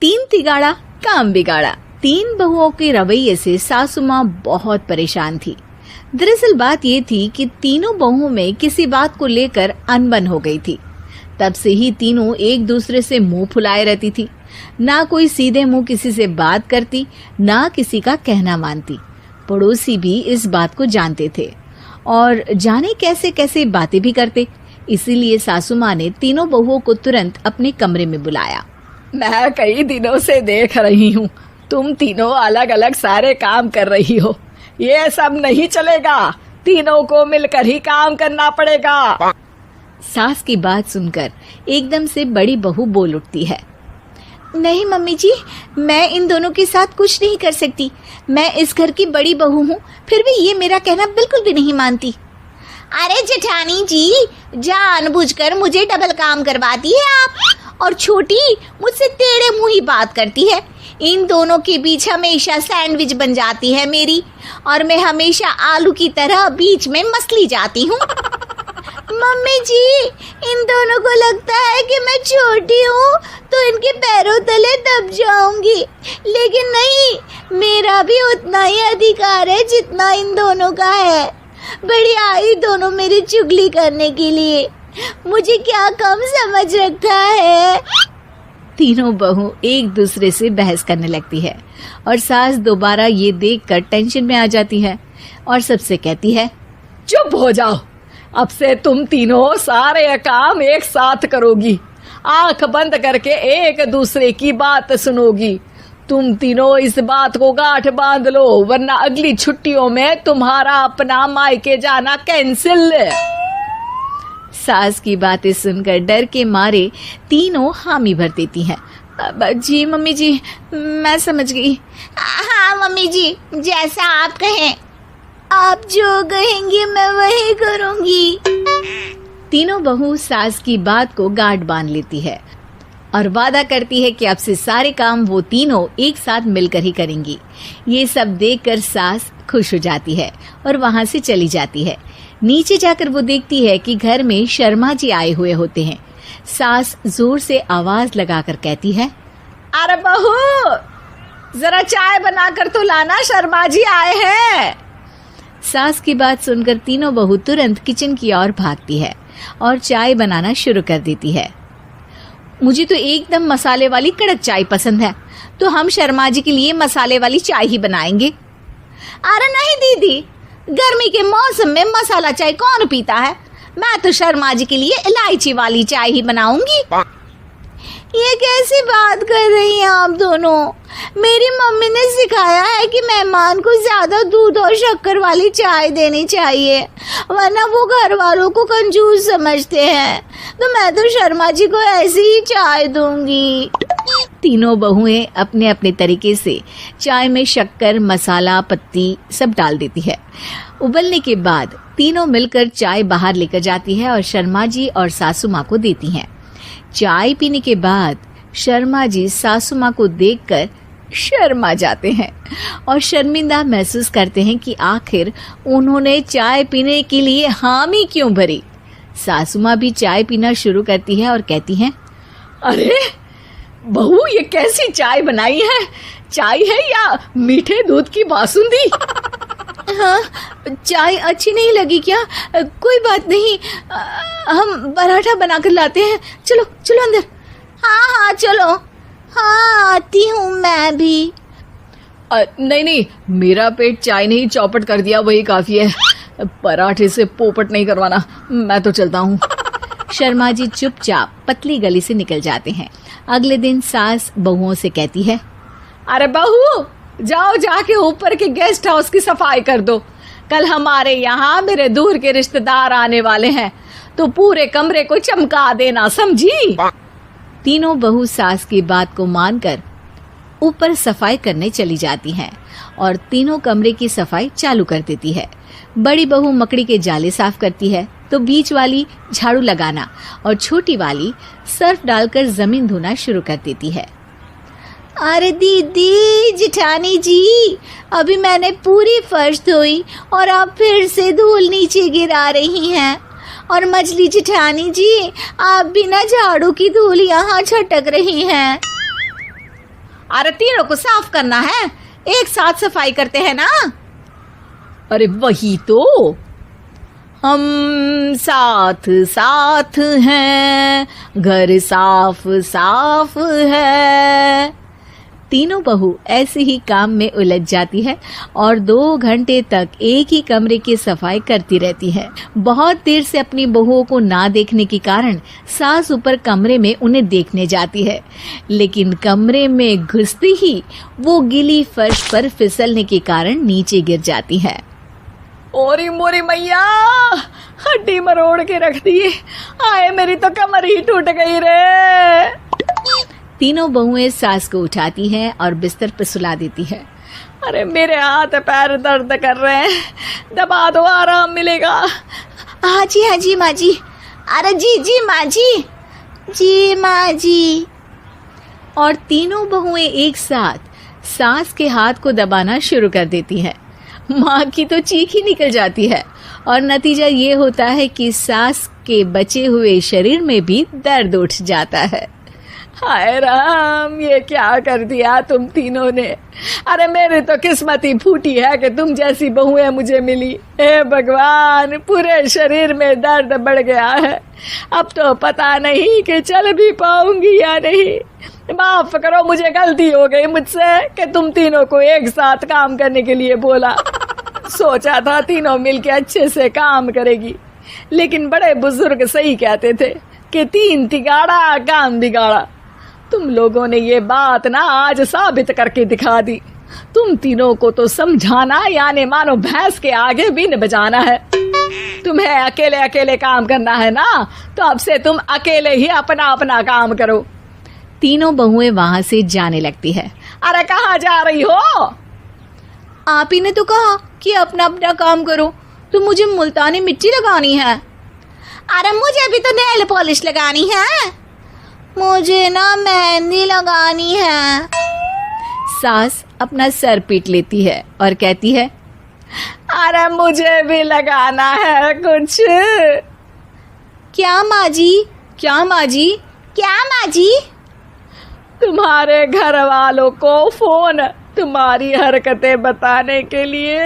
तीन तिगाड़ा काम बिगाड़ा। तीन बहुओं के रवैये से सासू माँ बहुत परेशान थी। दरअसल बात ये थी कि तीनों बहुओं में किसी बात को लेकर अनबन हो गई थी। तब से ही तीनों एक दूसरे से मुंह फुलाए रहती थी। ना कोई सीधे मुंह किसी से बात करती, ना किसी का कहना मानती। पड़ोसी भी इस बात को जानते थे और जाने कैसे कैसे बातें भी करते। इसीलिए सासू माँ ने तीनों बहुओं को तुरंत अपने कमरे में बुलाया। मैं कई दिनों से देख रही हूँ, तुम तीनों अलग अलग सारे काम कर रही हो। ये सब नहीं चलेगा, तीनों को मिलकर ही काम करना पड़ेगा। सास की बात सुनकर एकदम से बड़ी बहू बोल उठती है। नहीं मम्मी जी, मैं इन दोनों के साथ कुछ नहीं कर सकती। मैं इस घर की बड़ी बहू हूँ, फिर भी ये मेरा कहना बिल्कुल भी नहीं मानती। अरे जेठानी जी, जानबूझकर मुझे डबल काम करवाती है आप। और छोटी मुझसे टेढ़े मुंह ही बात करती है। इन दोनों के बीच हमेशा सैंडविच बन जाती है मेरी, और मैं हमेशा आलू की तरह बीच में मसली जाती हूँ। मम्मी जी, इन दोनों को लगता है कि मैं छोटी हूँ तो इनके पैरों तले दब जाऊंगी, लेकिन नहीं, मेरा भी उतना ही अधिकार है जितना इन दोनों का है। बड़ी आई दोनों मेरी चुगली करने के लिए, मुझे क्या कम समझ रखा है। तीनों बहू एक दूसरे से बहस करने लगती है और सास दोबारा ये देखकर टेंशन में आ जाती है और सबसे कहती है, चुप हो जाओ, अब से तुम तीनों सारे काम एक साथ करोगी। आंख बंद करके एक दूसरे की बात सुनोगी। तुम तीनों इस बात को गांठ बांध लो, वरना अगली छुट्टियों में तुम्हारा अपना मायके जाना कैंसिल। सास की बातें सुनकर डर के मारे तीनों हामी भर देती हैं। जी मम्मी जी, मैं समझ गई। हाँ मम्मी जी, जैसा आप कहें। आप जो कहेंगी मैं वही करूंगी। तीनों बहू सास की बात को गांठ बांध लेती है और वादा करती है कि अब से सारे काम वो तीनों एक साथ मिलकर ही करेंगी। ये सब देखकर सास खुश हो जाती है और वहां से चली जाती है। नीचे जाकर वो देखती है कि घर में शर्मा जी आए हुए होते हैं। सास जोर से आवाज लगाकर कहती है, अरे बहू, जरा चाय बनाकर तो लाना, शर्मा जी आए हैं। सास की बात सुनकर तीनों बहू तुरंत किचन की ओर भागती है और चाय बनाना शुरू कर देती है। मुझे तो एकदम मसाले वाली कड़क चाय पसंद है, तो हम शर्मा जी के लिए मसाले वाली चाय ही बनाएंगे। अरे नहीं दीदी, गर्मी के मौसम में मसाला चाय कौन पीता है? मैं तो शर्मा जी के लिए इलायची वाली चाय ही बनाऊंगी। ये कैसी बात कर रही हैं आप दोनों? मेरी मम्मी ने सिखाया है कि मेहमान को ज्यादा दूध और शक्कर वाली चाय देनी चाहिए, वरना वो घर वालों को कंजूस समझते हैं। तो मैं तो शर्मा जी को ऐसी ही चाय दूंगी। तीनों बहुएं अपने अपने तरीके से चाय में शक्कर, मसाला, पत्ती सब डाल देती है। उबलने के बाद तीनों मिलकर चाय बाहर लेकर जाती है और शर्मा जी और सासू माँ को देती हैं। चाय पीने के बाद शर्मा जी सासू माँ को देखकर शर्मा जाते हैं और शर्मिंदा महसूस करते हैं कि आखिर उन्होंने चाय पीने के लिए हामी क्यों भरी। सासू माँ भी चाय पीना शुरू करती है और कहती हैं, अरे बहू, ये कैसी चाय बनाई है? चाय है या मीठे दूध की बासुंदी? हाँ, चाय अच्छी नहीं लगी क्या? कोई बात नहीं, हम पराठा बनाकर लाते हैं। चलो चलो अंदर। हाँ चलो। हाँ, आती हूँ मैं भी। नहीं, मेरा पेट चाय ने ही चौपट कर दिया, वही काफी है। पराठे से पोपट नहीं करवाना, मैं तो चलता हूँ। शर्मा जी चुपचाप पतली गली से निकल जाते हैं। अगले दिन सास बहुओं से कहती है, अरे बहू, जाओ जाके ऊपर के गेस्ट हाउस की सफाई कर दो। कल हमारे यहाँ मेरे दूर के रिश्तेदार आने वाले हैं, तो पूरे कमरे को चमका देना, समझी? तीनों बहू सास की बात को मानकर ऊपर सफाई करने चली जाती हैं और तीनों कमरे की सफाई चालू कर देती है। बड़ी बहू मकड़ी के जाले साफ करती है, तो बीच वाली झाड़ू लगाना और छोटी वाली सर्फ डालकर जमीन धोना शुरू कर देती है। अरे दीदी, जेठानी जी, अभी मैंने पूरी फर्श धोई और आप फिर से धूल नीचे गिरा रही हैं। और मछली जेठानी जी, आप बिना झाड़ू की धूल यहाँ छटक रही हैं। अरे तीनों को साफ करना है, एक साथ सफाई करते हैं ना। अरे वही तो, हम साथ साथ हैं, घर साफ साफ है। तीनों बहू ऐसे ही काम में उलझ जाती है और 2 घंटे तक एक ही कमरे की सफाई करती रहती है। बहुत देर से अपनी बहुओं को ना देखने के कारण सास ऊपर कमरे में उन्हें देखने जाती है, लेकिन कमरे में घुसते ही वो गीली फर्श पर फिसलने के कारण नीचे गिर जाती है। ओरी मोरी मैया, हड्डी मरोड़ के रख दी। आए मेरी तो कमर ही टूट गई रे। तीनों बहुएं सास को उठाती हैं और बिस्तर पर सुला देती है। अरे मेरे हाथ पैर दर्द कर रहे हैं, दबा दो, आराम मिलेगा। हाँ जी माँ जी। अरे जी माँ जी, जी माँ जी। और तीनों बहुएं एक साथ सास के हाथ को दबाना शुरू कर देती हैं। माँ की तो चीख ही निकल जाती है और नतीजा ये होता है कि सास के बचे हुए शरीर में भी दर्द उठ जाता है। हाय राम, ये क्या कर दिया तुम तीनों ने। अरे मेरी तो किस्मत ही फूटी है कि तुम जैसी बहुएं मुझे मिली। हे भगवान, पूरे शरीर में दर्द बढ़ गया है। अब तो पता नहीं कि चल भी पाऊंगी या नहीं। माफ करो, मुझे गलती हो गई मुझसे कि तुम तीनों को एक साथ काम करने के लिए बोला। सोचा था तीनों मिलके अच्छे से काम करेगी, लेकिन बड़े बुजुर्ग सही कहते थे कि 3 तिगाड़ा काम बिगाड़ा। तुम लोगों ने ये बात ना आज साबित करके दिखा दी। तुम तीनों को तो समझाना यानी मानो भैंस के आगे बीन बजाना है। तुम्हें अकेले अकेले काम करना है ना, तो अब से तुम अकेले ही अपना अपना काम करो। तीनों बहुएं वहां से जाने लगती है। अरे कहाँ जा रही हो? आप ही ने तो कहा कि अपना अपना काम करो, तो मुझे मुल्तानी मिट्टी लगानी है। अरे मुझे भी तो नेल पॉलिश लगानी है, मुझे ना मेहंदी लगानी है। सास अपना सर पीट लेती है और कहती है, अरे मुझे भी लगाना है कुछ। क्या माँ जी? क्या माँ जी? क्या माँ जी? तुम्हारे घर वालों को फोन तुम्हारी हरकतें बताने के लिए।